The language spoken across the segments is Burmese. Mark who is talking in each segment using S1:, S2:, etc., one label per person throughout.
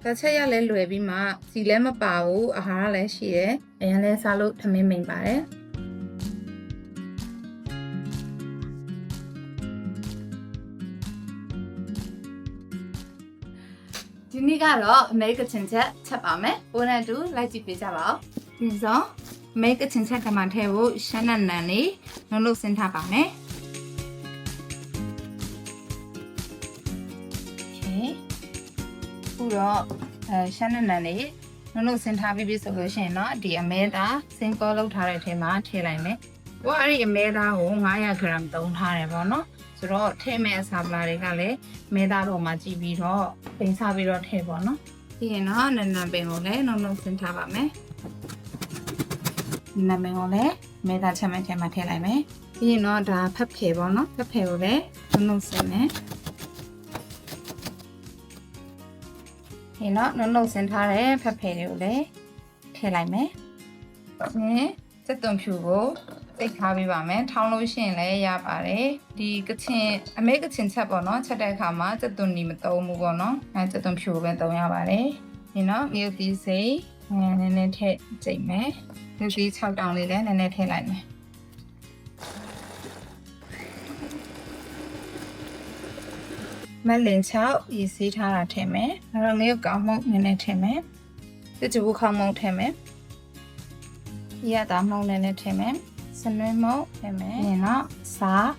S1: တစ်ချက်ရလဲလွယ်ပြီးမှစီလဲမပါဘူးအဟာရလည်းရှိတယ်အရင်လဲစားလို့ထမင်းမိန်ပါတယ်ဒီနေ့ကတော့အမေရိကန်ချက်ချက်ပါမယ်ပိုးနဲ့တူလိုက်ကြည့်ပေးကြပါဦးဒီဆုံးအမေရိကန်ချက်ကမှထဲဖို့ရှမ်းနံလေးလုံးလုံးစင်းထားပါမယ်ခုတော့ရှမ်းနံလေးလုံးလုံးစင်းထားပြီးဆိုလို့ရှိရင်တော့ဒီအမဲသားစင်ကောလောက်ထားတဲ့အထဲမှာထည့်လိုက်မယ်။ဟိုအဲ့ဒီအမဲသားကို900 gram သုံးထားတယ်ပေါ့နော်။ဆိုတော့ထည့်မဲ့အစာပလာတွေကလည်းမဲသားပေါ်မှာကြည့်ပြီးတော့ပိန်စားပြီးတော့ထည့်ပေါ့နော်။ပြီးရင်တော့နံပင်ကိုလည်းလုံးလုံးစင်းထားပါမယ်။နံပင်ကိုလည်းမဲသားချက်မဲ့ထဲမှာထည့်လိုက်မယ်။ပြီးရင်တော့ဒါဖက်ဖယ်ပေါ့နော်။ဖက်ဖယ်ကိုလည်းလုံးလုံးစင်းမယ်။ဒီတော့နှုတ်နှုတ်ဆင်းထားတဲ့ဖက်ဖယ်တွေကိုလည်းထည့်လိုက်မယ်။စက်သွန်ဖြူကိုတိတ်ထားပေးပါမယ်။ထောင်းလို့ရှိရင်လည်းရပါတယ်။ဒီအမေကချင်ချက်ပေါ့နော်။ချက်တဲ့အခါမှာစက်သွန်နီမသုံးဘူးပေါ့နော်။စက်သွန်ဖြူကိုပဲသုံးရပါတယ်။ဒီတော့မြူတီစိတ်နည်းနည်းထည့်ကြိတ်မယ်။မြူတီ6တောင်လေးလည်းနည်းနည်းထည့်လိုက်မယ်။မလင်ချောက်ရေးစီးထားတာထည့်မယ်။နောက်တော့ငရုတ်ကောင်းမှုနည်းနည်းထည့်မယ်။တကြဘူးခေါင်းမှုထည့်မယ်။ရတာမှုနည်းနည်းထည့်မယ်။စနွေးမှုထည့်မယ်။ပြီးတော့စား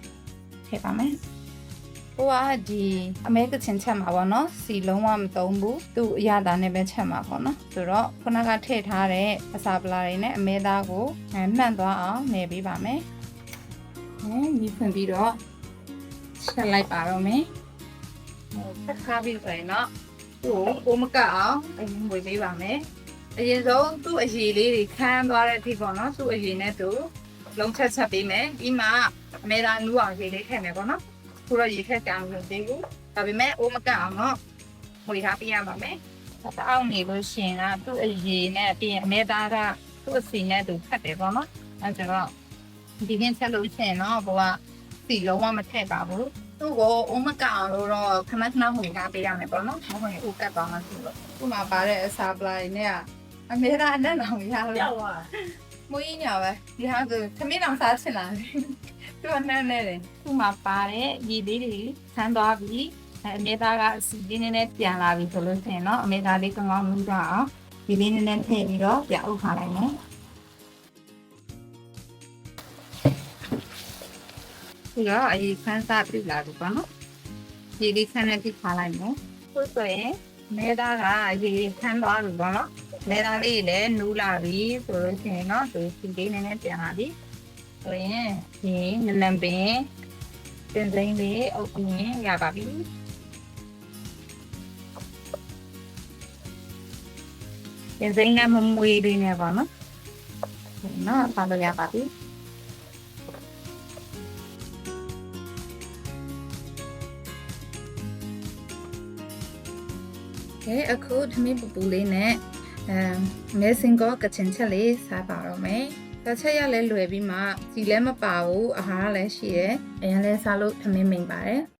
S1: ထည့်ပါမယ်။ဟိုကဒီအမေကချင်ချက်မှာပေါ့နော်။စီလုံးဝမသုံးဘူး။သူ့အရတာနဲ့ပဲချက်မှာပေါ့နော်။ဆိုတော့ခုနကထည့်ထားတဲ့အစာပလာတွေနဲ့အမဲသားကိုမှန်သွားအောင်နေပေးပါမယ်။ညီဖွင့်ပြီးတော့ချက်လိုက်ပါတော့မယ်။ဆက်ခါပြီးဆိုရင်တော့သူ့ကိုပိုးမကအောင်အရင်ဝေပေးပါမယ်အရင်ဆုံးသူ့အရည်လေးတွေခမ်းသွားတဲ့အထိပေါ့နော်သူ့အရည်နဲ့သူလုံးချက်ပေးမယ်ပြီးမှအမေသားနူးအောင်ရည်လေးထည့်မယ်ပေါ့နော်ခုတော့ရည်ထက်ကြအောင်လုပ်သေးဘူးဒါပေမဲ့အိုးမကအောင်တော့ဝေထားပေးရပါမယ်ဒါအောင်နေလို့ရှိရင်ကသူ့အရည်နဲ့ပြီးရင်အမေသားကသူ့အစီနဲ့သူဖတ်တယ်ပေါ့နော်အဲကျတော့ဒီကင်းချက်လို့ရှိရင်တော့ဘောကစီလုံးဝမထည့်ပါဘူးသူ့ကိုအုံးမကအောင်လို့တော့ခဏခဏဝင်ကားပေးရမယ်ပေါ့နော်မဟုတ်ရင်ဥကတ်သွားမှဆိုတော့သူ့မှာပါတဲ့အစာပလာတွေနဲ့ကအမေသားအနက်လောင်ရလို့ကြောက်ပါမွေးညောပဲဒီဟာဆိုသမင်းအောင်စားချင်လာတယ်သူကနန်းနေတယ်သူ့မှာပါတဲ့ရည်လေးတွေဆန်းသွားပြီအမေသားကအစီလေးနဲ့ပြန်လာပြီဆိုလို့ရှိရင်တော့အမေသားလေးကောင်းကောင်းလုပ်ကြအောင်ဒီလေးနဲ့ထည့်ပြီးတော့ပြန်အုပ်ထားလိုက်မယ်ဒီကအရေးခန်းစားပြလာလို့ပေါ့နော်ဒီလေးဆန်းနဲ့ထိထားလိုက်မယ်ဆိုဆိုရင်မဲသားကအရေးခန်းသွားလို့ပေါ့နော်မဲသားလေးလည်းနူးလာပြီဆိုလို့ရှိရင်တော့ဒီလေးနဲ့ပြန်လာပြီဆိုရင်ဒီနံပင်တင်စိမ့်လေးအုပ်ပြီးရပါပြီတင်စိမ့်ကမမွေးလေးနဲ့ပေါ့နော်ပါလို့ရပါပြီအခုထမင်းပူပူလေးနဲ့မဲစင်ကောကချင်ချက်လေးစားပါတော့မယ်။တစ်ချက်ရလဲလွယ်ပြီးမှစီလဲမပါဘူးအဟာရလည်းရှိတယ်။အရင်လဲစားလို့ထမင်းမိန်ပါတယ်။